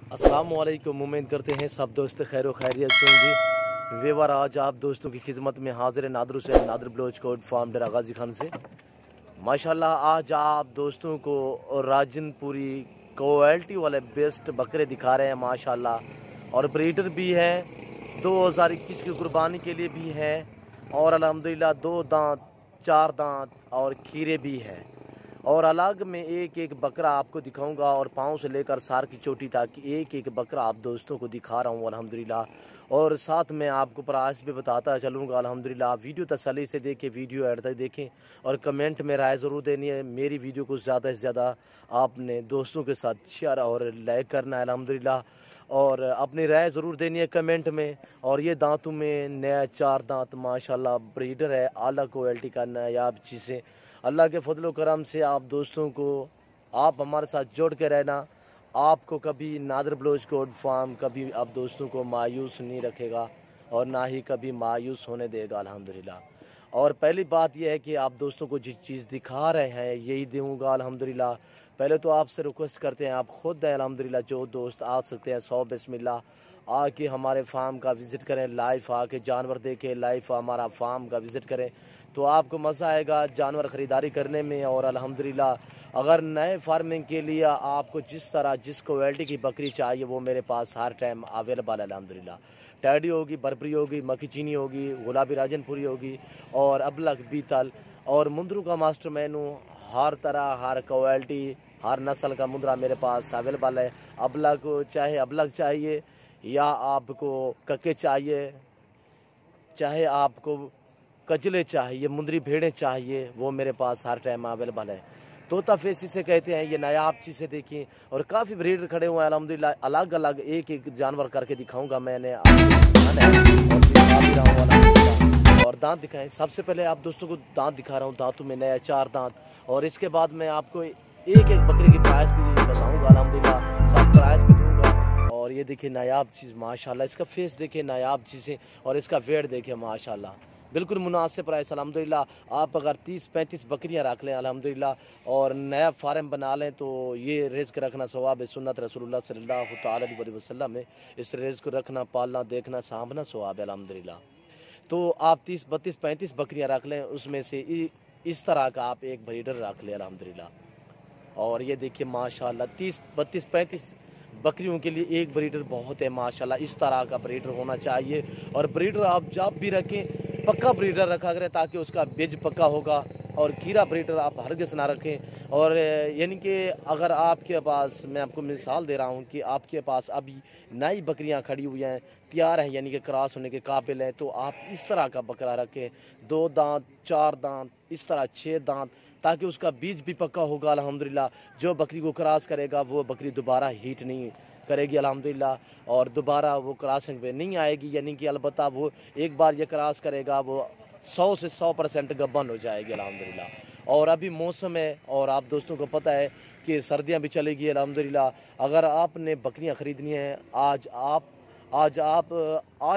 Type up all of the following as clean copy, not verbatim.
अस्सलाम वालेकुम। उम्मीद करते हैं सब दोस्त खैर व खैरियत से होंगे। वेवर आज आप दोस्तों की खिदमत में हाजिर है नादर हुसैन नादर बलोच कोट फार्म डेरा गाजी खान से। माशाल्लाह आज आप दोस्तों को राजनपुरी क्वालिटी वाले बेस्ट बकरे दिखा रहे हैं माशाल्लाह, और ब्रीडर भी हैं, 2021 की कुर्बानी के लिए भी हैं, और अल्हम्दुलिल्लाह 2 दांत 4 दांत और खीरे भी हैं। और अलग में एक एक बकरा आपको दिखाऊंगा, और पाँव से लेकर सार की चोटी तक एक एक बकरा आप दोस्तों को दिखा रहा हूँ अल्हम्दुलिल्लाह। और साथ में आपको प्राइस भी बताता चलूँगा अल्हम्दुलिल्लाह। आप वीडियो तसल्ली से देखें, वीडियो एंड तक देखें, और कमेंट में राय ज़रूर देनी है। मेरी वीडियो को ज़्यादा से ज़्यादा आपने दोस्तों के साथ शेयर और लाइक करना है अल्हम्दुलिल्लाह, और अपनी राय ज़रूर देनी है कमेंट में। और ये दांतों में नया 4 दांत माशाल्लाह ब्रीडर है, आला क्वालिटी का नायाब चीज़ें। अल्लाह के फजल करम से आप दोस्तों को आप हमारे साथ जोड़ के रहना, आपको कभी नादर बलोच कोट फार्म कभी आप दोस्तों को मायूस नहीं रखेगा और ना ही कभी मायूस होने देगा अल्हम्दुलिल्लाह। और पहली बात यह है कि आप दोस्तों को जिस चीज़ दिखा रहे हैं यही दूँगा अल्हम्दुलिल्लाह। पहले तो आपसे रिक्वेस्ट करते हैं, आप खुद हैं अल्हम्दुलिल्लाह, जो दोस्त आ सकते हैं 100 बिस्मिल्लाह आके हमारे फार्म का विज़िट करें, लाइव आके जानवर देखें, लाइव हमारा फार्म का विज़िट करें तो आपको मज़ा आएगा जानवर ख़रीदारी करने में। और अल्हम्दुलिल्लाह अगर नए फार्मिंग के लिए आपको जिस तरह जिस क्वालिटी की बकरी चाहिए वो मेरे पास हर टाइम अवेलेबल है अल्हम्दुलिल्लाह। टैडी होगी, बरबरी होगी, मक्खी चीनी होगी, गुलाबी राजनपुरी होगी, और अबलग बीतल और मुंदरू का मास्टर मेनू, हर तरह हर क्वालिटी हर नस्ल का मुंदरा मेरे पास अवेलेबल है। अबलग चाहे अबलग चाहिए या आपको कक्के चाहिए, चाहे आपको कजले चाहिए, मुंदरी भेड़ें चाहिए, वो मेरे पास हर टाइम अवेलेबल है। तोता फेसी से कहते हैं, ये नायाब चीज़ें देखिए, और काफ़ी ब्रीडर खड़े हुए हैं अल्हम्दुलिल्लाह। अलग अलग एक एक जानवर करके दिखाऊंगा मैंने और दांत दिखाएं। सबसे पहले आप दोस्तों को दांत दिखा रहा हूँ, दांतों में नया 4 दांत, और इसके बाद मैं आपको एक एक बकरे की प्राइस भी बताऊँगा अल्हम्दुलिल्लाह, सब प्राइस भी दूँगा। और ये देखिए नायाब चीज़ माशाल्लाह, इसका फेस देखिए नायाब चीज़ें, और इसका वेट देखिए माशाल्लाह बिल्कुल मुनासिब प्राइस अल्हम्दुलिल्लाह। आप अगर 30-35 बकरियां रख लें अल्हम्दुलिल्लाह और नया फार्म बना लें तो ये रिज़्क रखना सवाब है, सुन्नत रसूलुल्लाह सल्लल्लाहु तआला अलैहि वसल्लम में इस रिज़्क को रखना, पालना, देखना, सांभना सवाब है अल्हम्दुलिल्लाह। तो आप 30-32-35 बकरियां रख लें, उसमें से इस तरह का आप एक ब्रीडर रख लें अल्हम्दुलिल्लाह। और ये देखिए माशाल्लाह 30-32-35 बकरियों के लिए एक ब्रीडर बहुत है माशाल्लाह। इस तरह का ब्रीडर होना चाहिए, और ब्रीडर आप जब भी रखें पक्का ब्रीडर रखा करें ताकि उसका बीज पक्का होगा, और कीड़ा ब्रीडर आप हरगिज़ ना रखें। और यानी कि अगर आपके पास, मैं आपको मिसाल दे रहा हूँ कि आपके पास अभी नई बकरियाँ खड़ी हुई हैं, तैयार हैं, यानी कि क्रॉस होने के काबिल हैं, तो आप इस तरह का बकरा रखें, 2 दांत 4 दांत इस तरह 6 दांत, ताकि उसका बीज भी पक्का होगा अल्हम्दुलिल्लाह। जो बकरी को क्रॉस करेगा वो बकरी दोबारा हीट नहीं करेगी अल्हम्दुलिल्लाह, और दोबारा वो क्रॉसिंग पे नहीं आएगी, यानी कि अलबत्ता वो एक बार ये क्रॉस करेगा वो 100 से 100% गब्बन हो जाएगी अल्हम्दुलिल्लाह। और अभी मौसम है, और आप दोस्तों को पता है कि सर्दियाँ भी चलेगी अल्हम्दुलिल्लाह। अगर आपने बकरियाँ ख़रीदनी हैं आज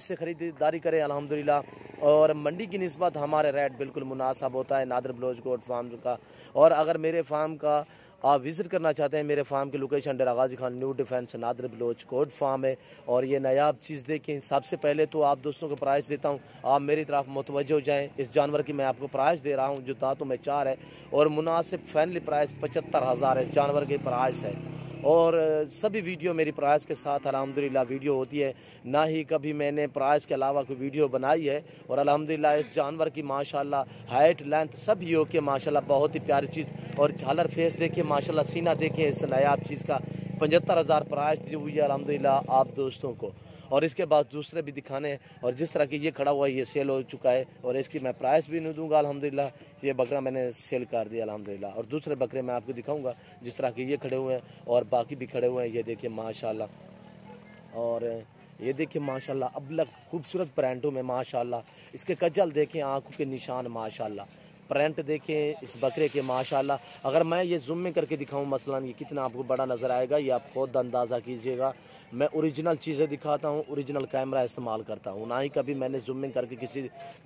से ख़रीदारी करें अल्हम्दुलिल्लाह। और मंडी की निस्बत हमारे रेट बिल्कुल मुनासिब होता है नादर बलोच कोट फार्म का। और अगर मेरे फार्म का आप विज़िट करना चाहते हैं, मेरे फार्म की location Dera Ghazi Khan new defence Nadir Baloch Kot farm है। और ये नायाब चीज़ देखें। सबसे पहले तो आप दोस्तों को प्राइस देता हूँ, आप मेरी तरफ मुतवज्जो हो जाएँ। इस जानवर की मैं आपको प्राइस दे रहा हूँ जो दांतों में 4 है, और मुनासिब फैमिली प्राइस 75,000 इस जानवर की प्राइस है। और सभी वीडियो मेरी प्राइस के साथ अल्हम्दुलिल्लाह वीडियो होती है, ना ही कभी मैंने प्राइस के अलावा कोई वीडियो बनाई है। और अल्हम्दुलिल्लाह इस जानवर की माशाल्लाह हाइट लेंथ सब ही ओके माशाल्लाह, बहुत ही प्यारी चीज़। और झालर फेस देखिए माशाल्लाह, सीना देखिए, इस नायाब चीज़ का 75,000 प्राइस दी हुई है अल्हम्दुलिल्लाह आप दोस्तों को। और इसके बाद दूसरे भी दिखाने हैं, और जिस तरह की ये खड़ा हुआ है ये सेल हो चुका है, और इसकी मैं प्राइस भी नहीं दूंगा अल्हम्दुलिल्लाह। ये बकरा मैंने सेल कर दिया अल्हम्दुलिल्लाह। और दूसरे बकरे मैं आपको दिखाऊंगा जिस तरह के ये खड़े हुए हैं, और बाकी भी खड़े हुए हैं, ये देखिए माशाल्लाह। और ये देखिए माशाल्लाह अबलग खूबसूरत प्रिंटों में माशाल्लाह, इसके कजल देखें, आंखों के निशान माशाल्लाह, प्रिंट देखें इस बकरे के माशाल्लाह। अगर मैं ये ज़ूम में करके दिखाऊं मसलन ये कितना आपको बड़ा नज़र आएगा, ये आप खुद अंदाज़ा कीजिएगा। मैं ओरिजिनल चीज़ें दिखाता हूँ, ओरिजिनल कैमरा इस्तेमाल करता हूँ, ना ही कभी मैंने ज़ूमिंग करके किसी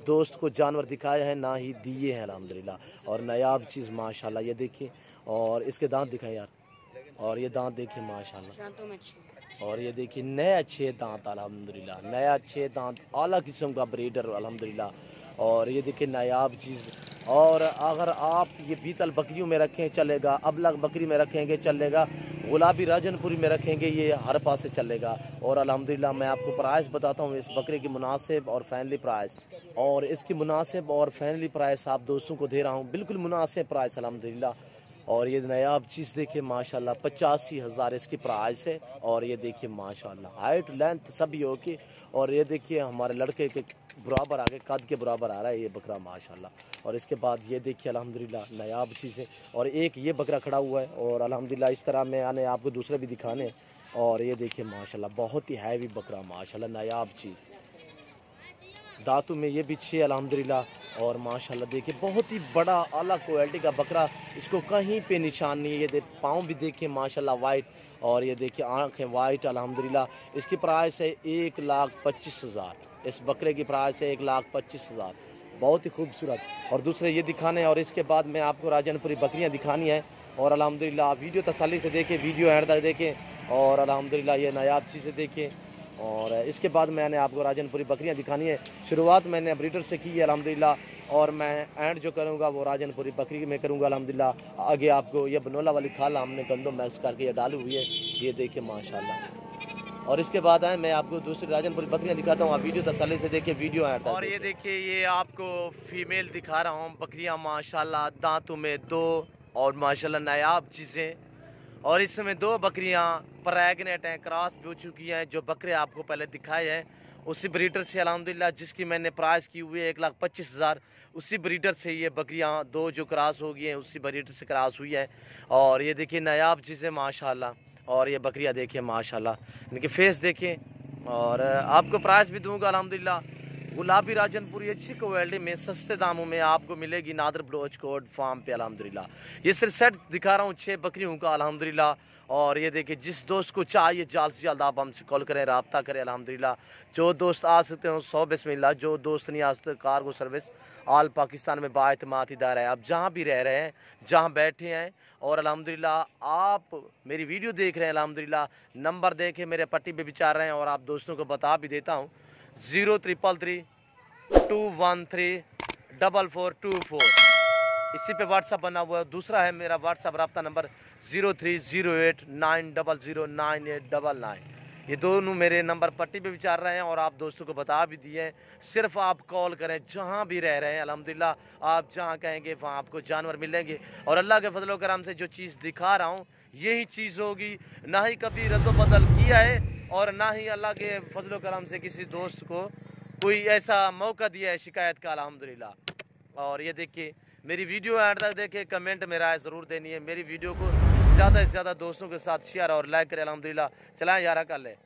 दोस्त को जानवर दिखाया है, ना ही दिए हैं अल्हम्दुलिल्लाह। और नायाब चीज़ माशाल्लाह, ये देखिए। और इसके दांत दिखाएं यार, और ये दांत देखिए माशाल्लाह, दांतों में अच्छे। और ये देखिए नए अच्छे दांत अल्हम्दुलिल्लाह, नए अच्छे दांत, आला किस्म का ब्रीडर अल्हम्दुलिल्लाह। और ये देखिए नायाब चीज़। और अगर आप ये बीतल बकरियों में रखें चलेगा, अबलग बकरी में रखेंगे चलेगा, गुलाबी राजनपुरी में रखेंगे ये हर पास से चलेगा। और अल्हम्दुलिल्लाह मैं आपको प्राइस बताता हूँ इस बकरे की मुनासिब और फैमिली प्राइस, और इसकी मुनासिब और फैमिली प्राइस आप दोस्तों को दे रहा हूँ, बिल्कुल मुनासिब प्राइस अल्हम्दुलिल्लाह। और ये नायाब चीज़ देखिए माशाल्लाह 85,000 इसकी प्राइस है। और ये देखिए माशाल्लाह हाइट लेंथ सभी ओके। और ये देखिए हमारे लड़के के बराबर आगे कद के बराबर आ रहा है ये बकरा माशाल्लाह। और इसके बाद ये देखिए अल्हम्दुलिल्लाह नायाब चीज़ है। और एक ये बकरा खड़ा हुआ है, और अल्हम्दुलिल्लाह इस तरह मैं आने आपको दूसरे भी दिखाने हैं। और ये देखिए माशाल्लाह बहुत ही हैवी बकरा माशाल्लाह नायाब चीज़, दांतों में ये भी छे अल्हम्दुलिल्लाह। और माशाल्लाह देखिए बहुत ही बड़ा आला क्वालिटी का बकरा, इसको कहीं पे निशान नहीं है। ये पाँव भी देखिए माशाल्लाह वाइट, और ये देखिए आँखें वाइट अल्हम्दुलिल्लाह। इसकी प्राइस है 1,25,000, इस बकरे की प्राइस है 1,25,000, बहुत ही खूबसूरत। और दूसरे ये दिखाने, और इसके बाद मैं आपको राजनपुरी बकरियाँ दिखानी है। और अल्हम्दुलिल्लाह वीडियो तसल्ली से देखें, वीडियो एंड तक देखें, और अल्हम्दुलिल्लाह ये नायाब चीज़ें देखें। और इसके बाद मैंने आपको राजनपुरी बकरियां दिखानी है। शुरुआत मैंने ब्रीडर से की है अल्हम्दुलिल्लाह, और मैं एंड जो करूंगा वो राजनपुरी बकरी में करूंगा अल्हम्दुलिल्लाह। आगे आपको ये बनोला वाली खाला हमने गंदम मैक्स करके ये डाली हुई है, ये देखिए माशाल्लाह। और इसके बाद है मैं आपको दूसरी राजनपुरी बकरियां दिखाता हूँ, आप वीडियो तसल्ली से देखिए, वीडियो एंड तक। और ये देखिए ये आपको फीमेल दिखा रहा हूँ बकरियाँ माशाल्लाह, दांतों में 2 और माशाल्लाह नायाब चीज़ें। और इस समय 2 बकरियां प्रेग्नेंट हैं, क्रॉस भी हो चुकी हैं। जो बकरे आपको पहले दिखाए हैं उसी ब्रीडर से अल्हम्दुलिल्लाह, जिसकी मैंने प्राइस की हुई है 1,25,000, उसी ब्रीडर से ये बकरियां 2 जो क्रॉस हो गई हैं उसी ब्रीडर से क्रॉस हुई है। और ये देखिए नायाब चीज़ें माशाल्लाह। और ये बकरियां देखिए माशाल्लाह, इनके फेस देखें। और आपको प्राइस भी दूंगा अल्हम्दुलिल्लाह, गुलाबी राजनपुरी अच्छी क्वालिटी में सस्ते दामों में आपको मिलेगी नादर ब्लोच कोड फार्म पे अल्हम्दुलिल्लाह। ये सिर्फ सेट दिखा रहा हूँ 6 बकरियों का अल्हम्दुलिल्लाह। और ये देखिए जिस दोस्त को चाहिए जल्द से जल्द आप हमसे कॉल करें, रब्ता करें अल्हम्दुलिल्लाह। जो दोस्त आ सकते हो 100 बिस्मिल्लाह, जो दोस्त नहीं आ सकते कार्गो सर्विस आल पाकिस्तान में बाएतमाद इदारा है। आप जहाँ भी रह रहे हैं, जहाँ बैठे हैं, और अल्हम्दुलिल्लाह आप मेरी वीडियो देख रहे हैं अल्हम्दुलिल्लाह, नंबर देखे मेरे पट्टी पे विचार रहे हैं। और आप दोस्तों को बता भी देता हूँ 0333 213 4424, इसी पे व्हाट्सअप बना हुआ है। दूसरा है मेरा व्हाट्सअप रब्ता नंबर 0308 9009899। ये दोनों मेरे नंबर पट्टी पे विचार रहे हैं, और आप दोस्तों को बता भी दिए हैं। सिर्फ आप कॉल करें जहाँ भी रह रहे हैं अल्हम्दुलिल्लाह, आप जहाँ कहेंगे वहाँ आपको जानवर मिलेंगे। और अल्लाह के फजल करम से जो चीज़ दिखा रहा हूँ यही चीज़ होगी, ना ही कभी रद्द-बदल किया है, और ना ही अल्लाह के फजल करम से किसी दोस्त को कोई ऐसा मौका दिया है शिकायत का अल्हम्दुलिल्लाह। और ये देखिए मेरी वीडियो एंड तक देखें, कमेंट में राय ज़रूर देनी है, मेरी वीडियो को ज़्यादा से ज़्यादा दोस्तों के साथ शेयर और लाइक करें अल्हम्दुलिल्लाह। चलाएं यारा कर ले।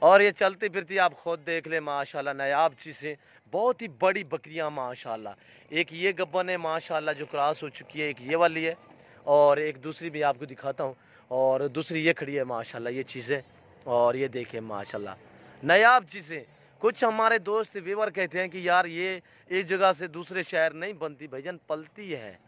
और ये चलती फिरती आप खुद देख ले माशाल्लाह, नायाब चीज़ें, बहुत ही बड़ी बकरियां माशाल्लाह। एक ये गब्बन है माशाल्लाह जो क्रॉस हो चुकी है, एक ये वाली है, और एक दूसरी भी आपको दिखाता हूँ। और दूसरी ये खड़ी है माशाल्लाह ये चीज़ें। और ये देखें माशाल्लाह नायाब चीज़ें। कुछ हमारे दोस्त व्यूअर कहते हैं कि यार ये एक जगह से दूसरे शहर नहीं बनती, भाईजान पलती है।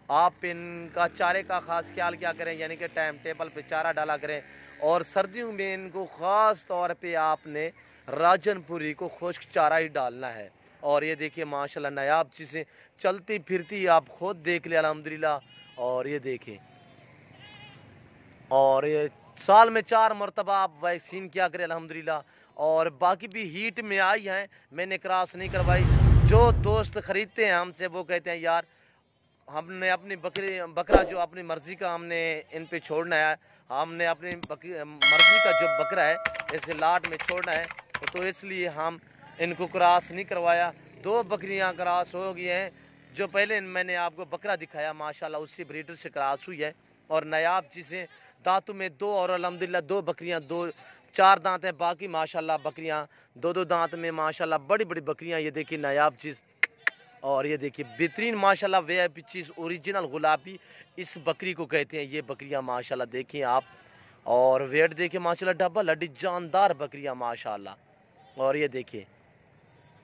आप इनका चारे का ख़ास ख्याल क्या करें, यानी कि टाइम टेबल पे चारा डाला करें। और सर्दियों में इनको ख़ास तौर पे आपने राजनपुरी को खुश्क चारा ही डालना है। और ये देखिए माशाल्लाह नायाब चीज़ें, चलती फिरती आप खुद देख ले अल्हम्दुलिल्लाह। और ये देखें, और ये साल में 4 मरतबा आप वैक्सीन किया करें अल्हम्दुलिल्लाह। और बाकी भी हीट में आई हैं, मैंने क्रॉस नहीं करवाई। जो दोस्त ख़रीदते हैं हमसे वो कहते हैं यार हमने अपनी बकरा जो अपनी मर्ज़ी का हमने इन पे छोड़ना है, हमने अपनी मर्ज़ी का जो बकरा है ऐसे लाट में छोड़ना है, तो इसलिए हम इनको क्रॉस नहीं करवाया। 2 बकरियां क्रॉस हो गई हैं, जो पहले मैंने आपको बकरा दिखाया माशाल्लाह उसी ब्रीडर से क्रॉस हुई है। और नायाब चीज़ें, दांतों में 2, और अल्हम्दुलिल्लाह 2 बकरियां 4 दांत हैं, बाकी माशाल्लाह बकरियां 2 दांत में माशाल्लाह बड़ी बड़ी बकरियां। ये देखिए नायाब चीज़। और ये देखिए बेहतरीन माशाल्लाह VIP चीज़, ओरिजिनल गुलाबी इस बकरी को कहते हैं। ये बकरियां माशाल्लाह देखिए आप, और वेट देखिए माशाल्लाह डबल हड्डी जानदार बकरियां माशाल्लाह। और ये देखिए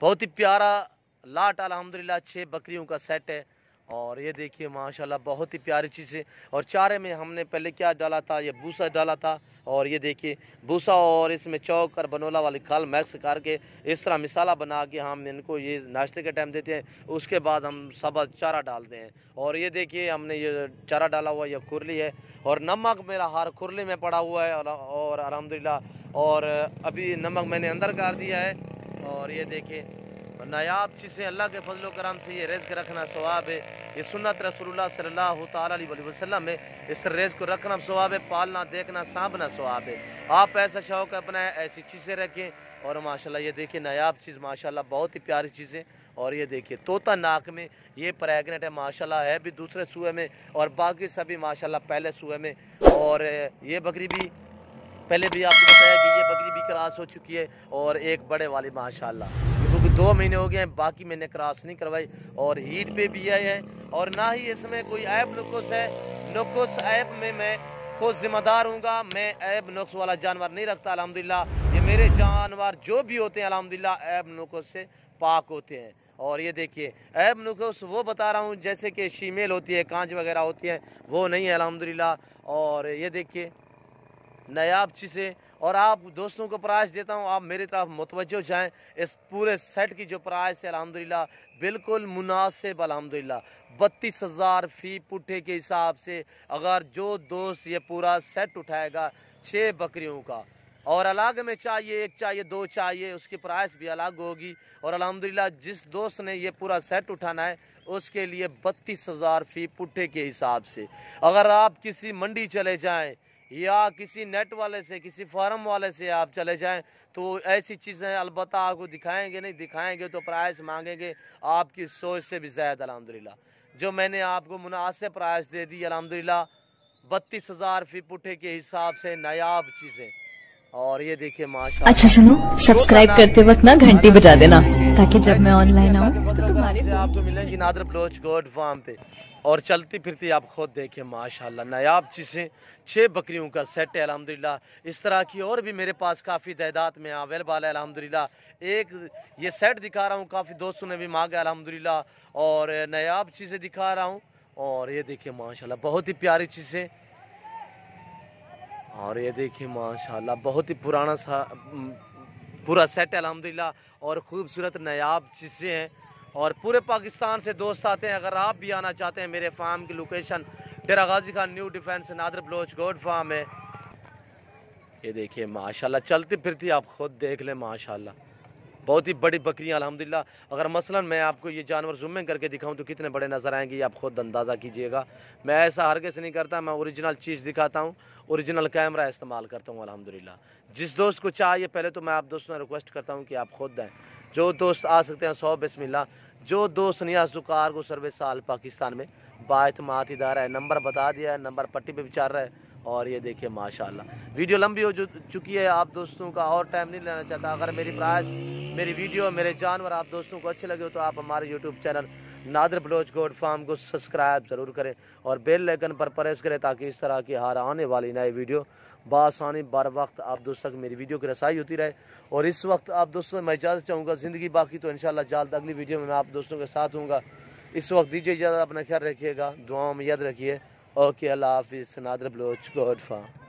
बहुत ही प्यारा लाट अल्हम्दुलिल्लाह 6 बकरियों का सेट है। اور یہ دیکھیے ماشاءاللہ بہت ہی پیاری چیزیں. اور چارے میں ہم نے پہلے کیا ڈالا تھا, یہ بھوسا ڈالا تھا. اور یہ دیکھیے بھوسا اور اس میں چوک اور بنولا والی کھال میکس کر کے اس طرح مسالہ بنا کے ہم ان کو یہ ناشتے کے ٹائم دیتے ہیں. اس کے بعد ہم سبز چارہ ڈالتے ہیں. اور یہ دیکھیے ہم نے یہ چارہ ڈالا ہوا, یہ کھرلی ہے. اور نمک میرا ہر کھرلی میں پڑا ہوا ہے اور الحمدللہ. اور ابھی نمک میں نے اندر کر دیا ہے. اور یہ دیکھیں نایاب چیزیں, اللہ کے فضل و کرم سے یہ رزق رکھنا ثواب ہے. یہ سنت رسول اللہ صلی اللہ تعالیٰ علیہ وسلم ہے. اس رزق کو رکھنا ثواب ہے, پالنا دیکھنا سانبھنا ثواب ہے. آپ ایسا شوق اپنائیں, ایسی چیزیں رکھیں. اور ماشاءاللہ یہ دیکھیں نایاب چیز ماشاءاللہ بہت ہی پیاری چیزیں. اور یہ دیکھیں طوطا ناک میں یہ پریگنٹ ہے ماشاءاللہ, ہے بھی دوسرے سوئے میں اور باقی سبھی ماشاءاللہ پہلے سوئے میں. اور یہ بکری بھی پہلے بھی آپ کو بتایا کہ یہ بکری بھی کراس ہو چکی ہے. اور ایک بڑے والی ماشاءاللہ, کیونکہ 2 مہینے ہو گئے ہیں, باقی میں نے کراس نہیں کروائی. اور ہیٹ پہ بھی آئے ہیں. اور نہ ہی اس میں کوئی عیب نقص ہے. نقص عیب میں خود ذمہ دار ہوں گا. میں عیب نقص والا جانور نہیں رکھتا الحمدللہ. یہ میرے جانور جو بھی ہوتے ہیں الحمدللہ عیب نقص سے پاک ہوتے ہیں. اور یہ دیکھیے عیب نقص وہ بتا رہا ہوں جیسے کہ شیمیل ہوتی ہے, کانچ وغیرہ ہوتی ہے, وہ نہیں ہے الحمدللہ. اور یہ دیکھیے نایاب چیزیں. اور آپ دوستوں کو پرائز دیتا ہوں, آپ میری طرف متوجہ جائیں. اس پورے سیٹ کی جو پرائز ہے الحمدللہ بالکل مناسب الحمدللہ 32,000 فی پٹھے کے حساب سے. اگر جو دوست یہ پورا سیٹ اٹھائے گا 6 بکریوں کا, اور الگ میں چاہیے, 1 چاہیے, 2 چاہیے, اس کی پرائس بھی الگ ہوگی. اور الحمدللہ جس دوست نے یہ پورا سیٹ اٹھانا ہے اس کے لیے 32,000 فی پٹھے کے حساب سے. اگر آپ کسی منڈی چلے جائیں یا کسی نیٹ والے سے, کسی فارم والے سے آپ چلے جائیں تو ایسی چیزیں البتہ آپ کو دکھائیں گے نہیں. دکھائیں گے تو پرائس مانگیں گے آپ کی سوچ سے بھی زیادہ الحمدللہ. جو میں نے آپ کو مناسب پرائس دے دی الحمدللہ 32,000 فی پٹھے کے حساب سے نایاب چیزیں. اور یہ دیکھیں ماشاءاللہ. اچھا سنو, سبسکرائب کرتے وقت نا گھنٹی بجا دینا تاکہ جب میں آن لائن آؤں تو تمہارے آپ کو ملیں گی نادر بلوچ گوڈ فارم پہ. اور چلتی پھرتی آپ خود دیکھیں ماشاءاللہ نایاب چیزیں. 6 بکریوں کا سیٹ ہے الحمدللہ. اس طرح کی اور بھی میرے پاس کافی تعداد میں اویلیبل ہے الحمدللہ. ایک یہ سیٹ دکھا رہا ہوں, کافی دوستوں نے بھی مانگا الحمدللہ. اور نایاب چیزیں دکھا رہا ہوں. اور یہ دیکھیں ماشاءاللہ بہت ہی پیاری چیزیں. اور یہ دیکھیں ماشاءاللہ بہت ہی پرانا سا پورا سیٹ ہے الحمدللہ. اور خوبصورت نایاب چیزیں ہیں. اور پورے پاکستان سے دوست آتے ہیں. اگر آپ بھی آنا چاہتے ہیں, میرے فارم کی location Dera Ghazi Khan new defence نادر بلوچ گوڈ فارم ہے. یہ دیکھیں ماشاءاللہ چلتی پھرتی آپ خود دیکھ لیں ماشاءاللہ بہت ہی بڑی بکریاں الحمدللہ. اگر مثلا میں آپ کو یہ جانور زوم کر کے دکھاؤں تو کتنے بڑے نظر آئیں گے یہ آپ خود اندازہ کیجئے گا. میں ایسا ہرگز نہیں کرتا, میں اوریجنل چیز دکھاتا ہوں, اوریجنل کیمرہ استعمال کرتا ہوں الحمدللہ. جس دوست کو چاہیے پہلے تو میں آپ دوستوں نے ریکویسٹ کرتا ہوں کہ آپ خود دیں. جو دوست آ سکتے ہیں 100 بسم اللہ. جو دوست نیاز دکار کو سروس سال پاکستان میں باعتماد ادارہ ہے, نمبر بتا دیا ہے, نمبر پٹی پہ بھی چل رہا ہے. اور یہ دیکھیں ماشاءاللہ ویڈیو لمبی ہو چکی ہے, آپ دوستوں کا اور ٹائم نہیں لینا چاہتا. اگر میری پرائز, میری ویڈیو, میرے جانور آپ دوستوں کو اچھے لگے ہو تو آپ ہمارے یوٹیوب چینل نادر بلوچ گوڈ فارم کو سبسکرائب ضرور کریں اور بیل آئیکن پر پریس کریں تاکہ اس طرح کی ہر آنے والی نئی ویڈیو بآسانی بر وقت آپ دوستوں تک میری ویڈیو کی رسائی ہوتی رہے. اور اس وقت آپ دوستوں میں اجازت چاہوں گا, زندگی باقی تو انشاءاللہ جلد اگلی ویڈیو میں آپ دوستوں کے ساتھ ہوں گا. اس وقت دیجیے اجازت, اپنا خیال رکھیے گا, دعاؤں میں یاد رکھیے. اوکے, اللہ حافظ. نادر بلوچ گوڈ فارم.